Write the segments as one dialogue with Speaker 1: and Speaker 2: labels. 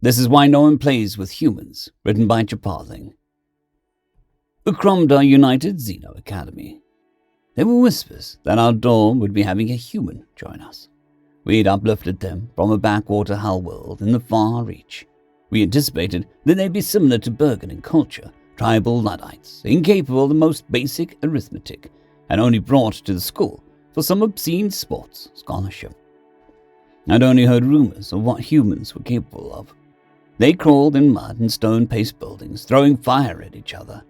Speaker 1: This is why no one plays with humans, written by Chipathing. Ukrumda United Xeno Academy. There were whispers that our dorm would be having a human join us. We'd uplifted them from a backwater Hellworld in the far reach. We anticipated that they'd be similar to Bergen in culture, tribal Luddites, incapable of the most basic arithmetic, and only brought to the school for some obscene sports scholarship. I'd only heard rumors of what humans were capable of. They crawled in mud and stone-paced buildings, throwing fire at each other.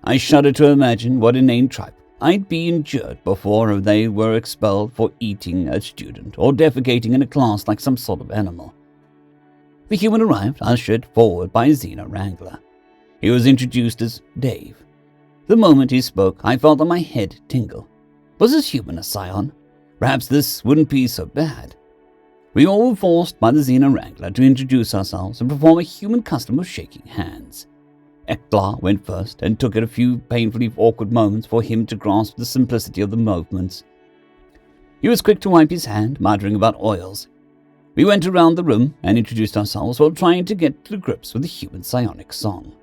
Speaker 1: I shudder to imagine what inane tripe I'd be endured before they were expelled for eating a student or defecating in a class like some sort of animal. The human arrived, ushered forward by a Xeno Wrangler. He was introduced as Dave. The moment he spoke, I felt that my head tingle. Was this human a scion? Perhaps this wouldn't be so bad. We all were forced by the Xeno Wrangler to introduce ourselves and perform a human custom of shaking hands. Eklar went first and took it a few painfully awkward moments for him to grasp the simplicity of the movements. He was quick to wipe his hand, muttering about oils. We went around the room and introduced ourselves while trying to get to grips with the human psionic song.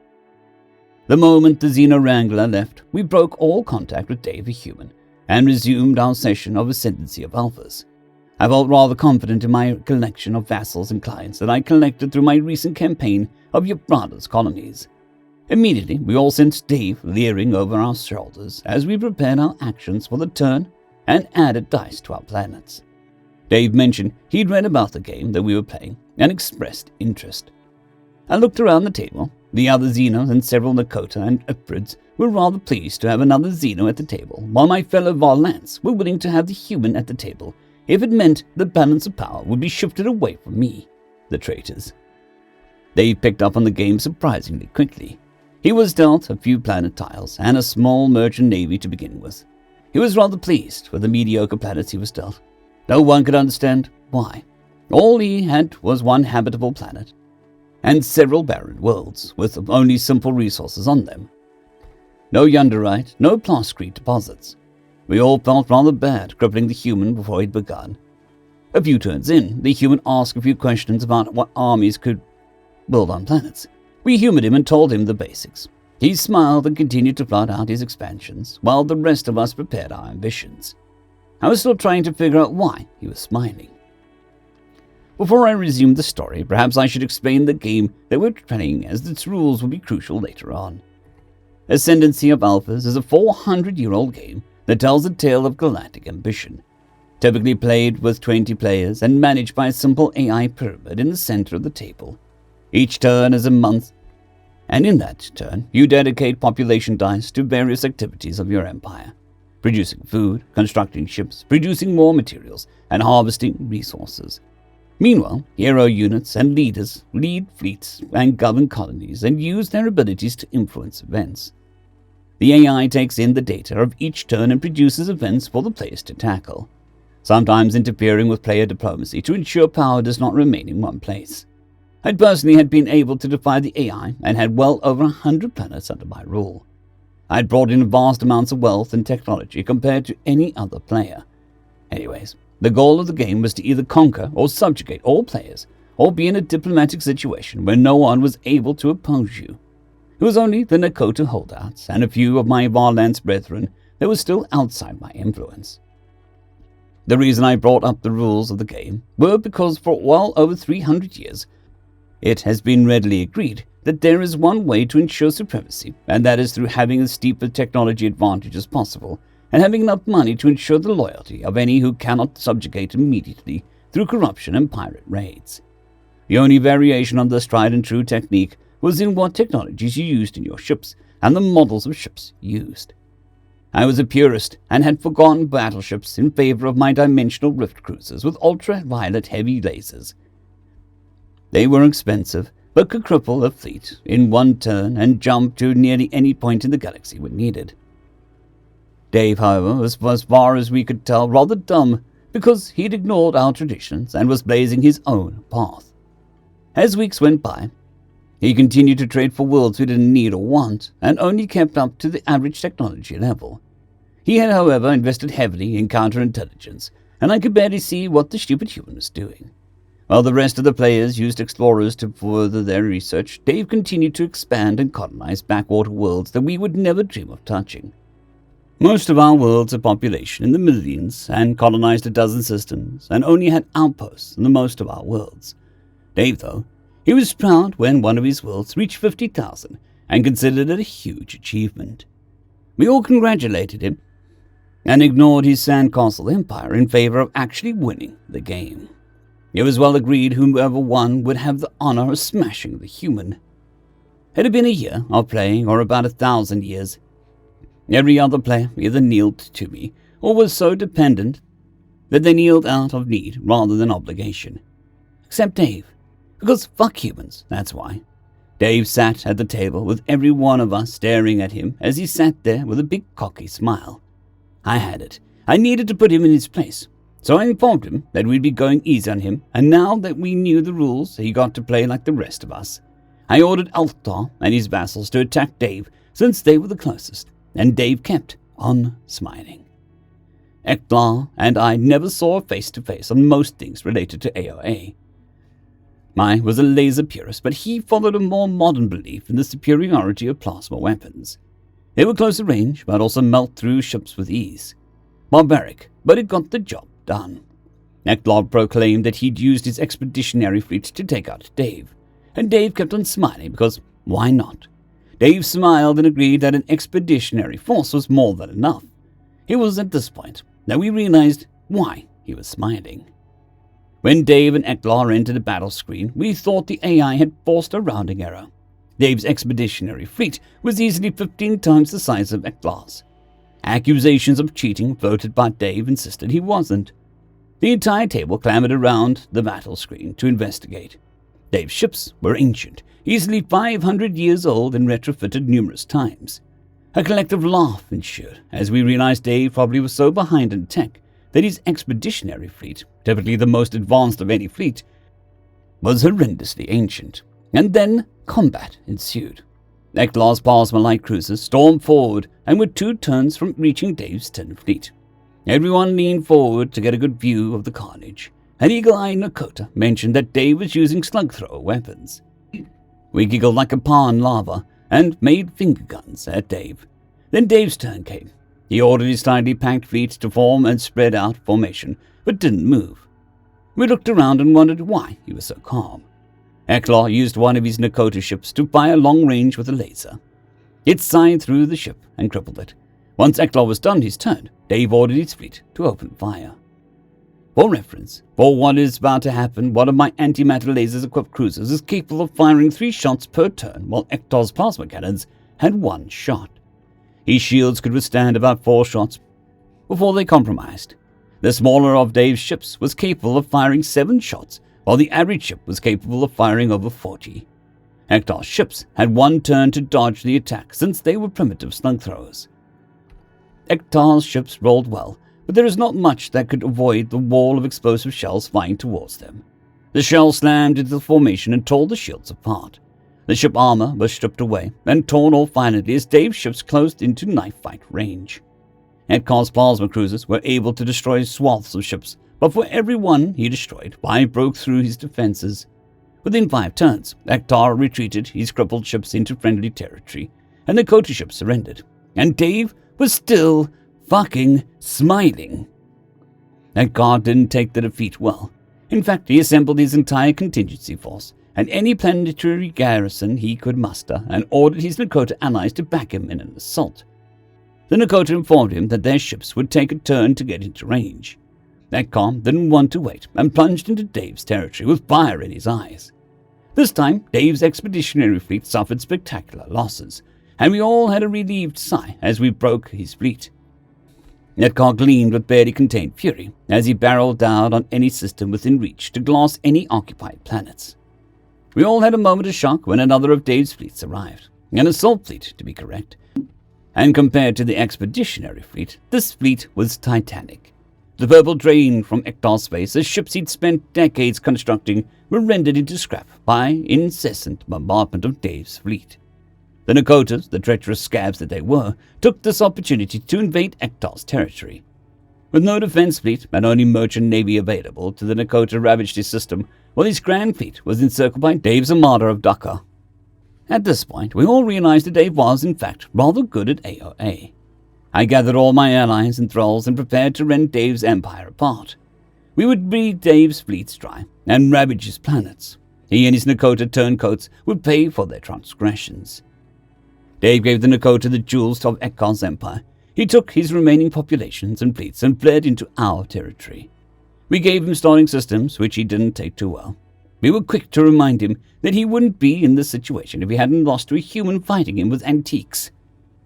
Speaker 1: The moment the Xeno Wrangler left, we broke all contact with Dave the human and resumed our session of Ascendancy of Alphas. I felt rather confident in my collection of vassals and clients that I collected through my recent campaign of your brother's colonies. Immediately, we all sensed Dave leering over our shoulders as we prepared our actions for the turn and added dice to our planets. Dave mentioned he'd read about the game that we were playing and expressed interest. I looked around the table. The other Xenos and several Nakota and Uprids were rather pleased to have another Xeno at the table, while my fellow Varlants were willing to have the human at the table if it meant the balance of power would be shifted away from me, the traitors. Dave picked up on the game surprisingly quickly. He was dealt a few planet tiles and a small merchant navy to begin with. He was rather pleased with the mediocre planets he was dealt. No one could understand why. All he had was one habitable planet, and several barren worlds with only simple resources on them. No Yunderite, no Plascrete deposits. We all felt rather bad crippling the human before he'd begun. A few turns in, the human asked a few questions about what armies could build on planets. We humored him and told him the basics. He smiled and continued to plot out his expansions, while the rest of us prepared our ambitions. I was still trying to figure out why he was smiling. Before I resumed the story, perhaps I should explain the game that we're playing, as its rules will be crucial later on. Ascendancy of Alphas is a 400-year-old game that tells a tale of galactic ambition, typically played with 20 players and managed by a simple AI pyramid in the center of the table. Each turn is a month, and in that turn, you dedicate population dice to various activities of your empire, producing food, constructing ships, producing more materials, and harvesting resources. Meanwhile, hero units and leaders lead fleets and govern colonies and use their abilities to influence events. The AI takes in the data of each turn and produces events for the players to tackle, sometimes interfering with player diplomacy to ensure power does not remain in one place. I personally had been able to defy the AI and had well over 100 planets under my rule. I had brought in vast amounts of wealth and technology compared to any other player. Anyways, the goal of the game was to either conquer or subjugate all players, or be in a diplomatic situation where no one was able to oppose you. It was only the Nakota holdouts and a few of my Varlance brethren that were still outside my influence. The reason I brought up the rules of the game were because for well over 300 years, it has been readily agreed that there is one way to ensure supremacy, and that is through having as steep a technology advantage as possible, and having enough money to ensure the loyalty of any who cannot subjugate immediately through corruption and pirate raids. The only variation on this tried and true technique was in what technologies you used in your ships, and the models of ships used. I was a purist, and had forgotten battleships in favor of my dimensional rift cruisers with ultraviolet heavy lasers. They were expensive, but could cripple a fleet in one turn and jump to nearly any point in the galaxy when needed. Dave, however, was, as far as we could tell, rather dumb, because he'd ignored our traditions and was blazing his own path. As weeks went by, he continued to trade for worlds we didn't need or want, and only kept up to the average technology level. He had, however, invested heavily in counterintelligence, and I could barely see what the stupid human was doing. While the rest of the players used explorers to further their research, Dave continued to expand and colonize backwater worlds that we would never dream of touching. Most of our worlds had population in the millions and colonized a dozen systems and only had outposts in the most of our worlds. Dave, though, he was proud when one of his worlds reached 50,000 and considered it a huge achievement. We all congratulated him and ignored his sandcastle empire in favor of actually winning the game. It was well agreed whoever won would have the honor of smashing the human. It had been a year of playing, or about 1,000 years. Every other player either kneeled to me or was so dependent that they kneeled out of need rather than obligation. Except Dave. Because fuck humans, that's why. Dave sat at the table with every one of us staring at him as he sat there with a big cocky smile. I had it. I needed to put him in his place. So I informed him that we'd be going easy on him, and now that we knew the rules, he got to play like the rest of us. I ordered Althar and his vassals to attack Dave, since they were the closest, and Dave kept on smiling. Eklar and I never saw face-to-face on most things related to AOA. I was a laser purist, but he followed a more modern belief in the superiority of plasma weapons. They were closer range, but also melt through ships with ease. Barbaric, but it got the job done. Eklar proclaimed that he'd used his expeditionary fleet to take out Dave, and Dave kept on smiling because why not? Dave smiled and agreed that an expeditionary force was more than enough. It was at this point that we realized why he was smiling. When Dave and Eklar entered the battle screen, we thought the AI had forced a rounding error. Dave's expeditionary fleet was easily 15 times the size of Eklar's. Accusations of cheating floated, but Dave insisted he wasn't. The entire table clamored around the battle screen to investigate. Dave's ships were ancient, easily 500 years old and retrofitted numerous times. A collective laugh ensued as we realized Dave probably was so behind in tech that his expeditionary fleet, typically the most advanced of any fleet, was horrendously ancient. And then combat ensued. Eklar's plasma light cruisers stormed forward and were 2 turns from reaching Dave's 10 fleet. Everyone leaned forward to get a good view of the carnage. An eagle-eyed Nakota mentioned that Dave was using slug-thrower weapons. We giggled like a pawn lava and made finger guns at Dave. Then Dave's turn came. He ordered his tightly packed fleet to form and spread out formation, but didn't move. We looked around and wondered why he was so calm. Eklar used one of his Nakota ships to fire long range with a laser. It sighed through the ship and crippled it. Once Eklar was done his turn, Dave ordered his fleet to open fire. For reference, for what is about to happen, one of my antimatter lasers-equipped cruisers is capable of firing 3 shots per turn, while Ektar's plasma cannons had 1 shot. His shields could withstand about 4 shots before they compromised. The smaller of Dave's ships was capable of firing 7 shots, while the average ship was capable of firing over 40. Ektar's ships had 1 turn to dodge the attack since they were primitive slug throwers. Ektar's ships rolled well, but there is not much that could avoid the wall of explosive shells flying towards them. The shells slammed into the formation and tore the shields apart. The ship armor was stripped away and torn off violently as Dave's ships closed into knife fight range. Ektar's plasma cruisers were able to destroy swaths of ships, but for every one he destroyed, 5 broke through his defenses. Within 5 turns, Ektar retreated his crippled ships into friendly territory, and the Nakota ship surrendered. And Dave was still fucking smiling. Ektar didn't take the defeat well. In fact, he assembled his entire contingency force and any planetary garrison he could muster and ordered his Nakota allies to back him in an assault. The Nakota informed him that their ships would take a turn to get into range. Ektar didn't want to wait and plunged into Dave's territory with fire in his eyes. This time, Dave's expeditionary fleet suffered spectacular losses, and we all had a relieved sigh as we broke his fleet. Ektar gleamed with barely contained fury as he barreled down on any system within reach to glass any occupied planets. We all had a moment of shock when another of Dave's fleets arrived, an assault fleet to be correct, and compared to the expeditionary fleet, this fleet was titanic. The purple drained from Ektar's space as ships he'd spent decades constructing were rendered into scrap by incessant bombardment of Dave's fleet. The Nakotas, the treacherous scabs that they were, took this opportunity to invade Ektar's territory. With no defense fleet and only merchant navy available to the Nakota ravaged his system, while his grand fleet was encircled by Dave's armada of Ducker. At this point, we all realized that Dave was, in fact, rather good at AOA. I gathered all my allies and thralls and prepared to rend Dave's empire apart. We would breed Dave's fleets dry and ravage his planets. He and his Nakota turncoats would pay for their transgressions. Dave gave the Nakota the jewels of Ekkar's empire. He took his remaining populations and fleets and fled into our territory. We gave him starting systems, which he didn't take too well. We were quick to remind him that he wouldn't be in this situation if he hadn't lost to a human fighting him with antiques.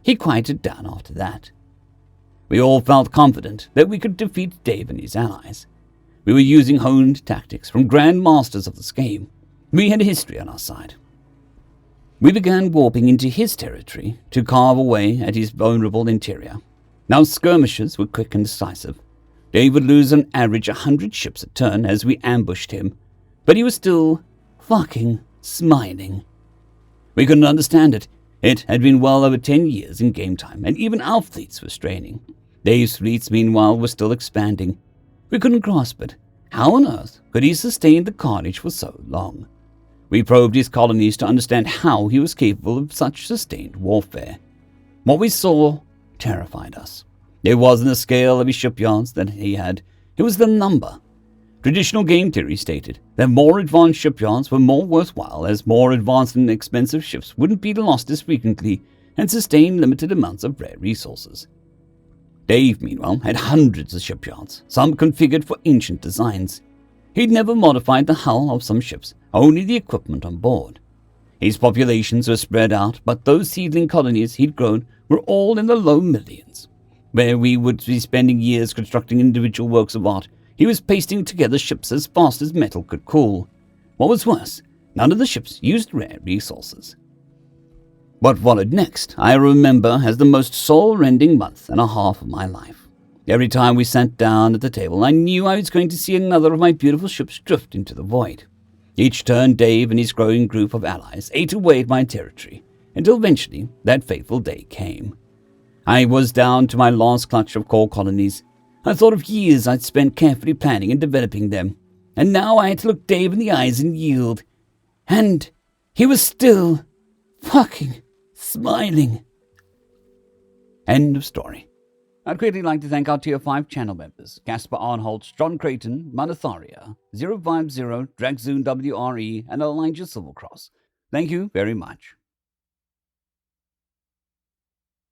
Speaker 1: He quieted down after that. We all felt confident that we could defeat Dave and his allies. We were using honed tactics from grand masters of this game. We had history on our side. We began warping into his territory to carve away at his vulnerable interior. Our skirmishes were quick and decisive. Dave would lose on average 100 ships a turn as we ambushed him, but he was still fucking smiling. We couldn't understand it. It had been well over 10 years in game time, and even our fleets were straining. Dave's fleets, meanwhile, were still expanding. We couldn't grasp it. How on earth could he sustain the carnage for so long? We probed his colonies to understand how he was capable of such sustained warfare. What we saw terrified us. It wasn't the scale of his shipyards that he had, it was the number. Traditional game theory stated that more advanced shipyards were more worthwhile, as more advanced and expensive ships wouldn't be lost as frequently and sustain limited amounts of rare resources. Dave, meanwhile, had hundreds of shipyards, some configured for ancient designs. He'd never modified the hull of some ships, only the equipment on board. His populations were spread out, but those seedling colonies he'd grown were all in the low millions. Where we would be spending years constructing individual works of art, he was pasting together ships as fast as metal could cool. What was worse, none of the ships used rare resources. What followed next, I remember as the most soul-rending month and a half of my life. Every time we sat down at the table, I knew I was going to see another of my beautiful ships drift into the void. Each turn, Dave and his growing group of allies ate away at my territory, until eventually that fateful day came. I was down to my last clutch of core colonies. I thought of years I'd spent carefully planning and developing them, and now I had to look Dave in the eyes and yield. And he was still fucking smiling. End of story. I'd greatly like to thank our Tier 5 channel members, Casper Arnholtz, John Creighton, Manatharia, 050, Dragzoon WRE, and Elijah Silvercross. Thank you very much.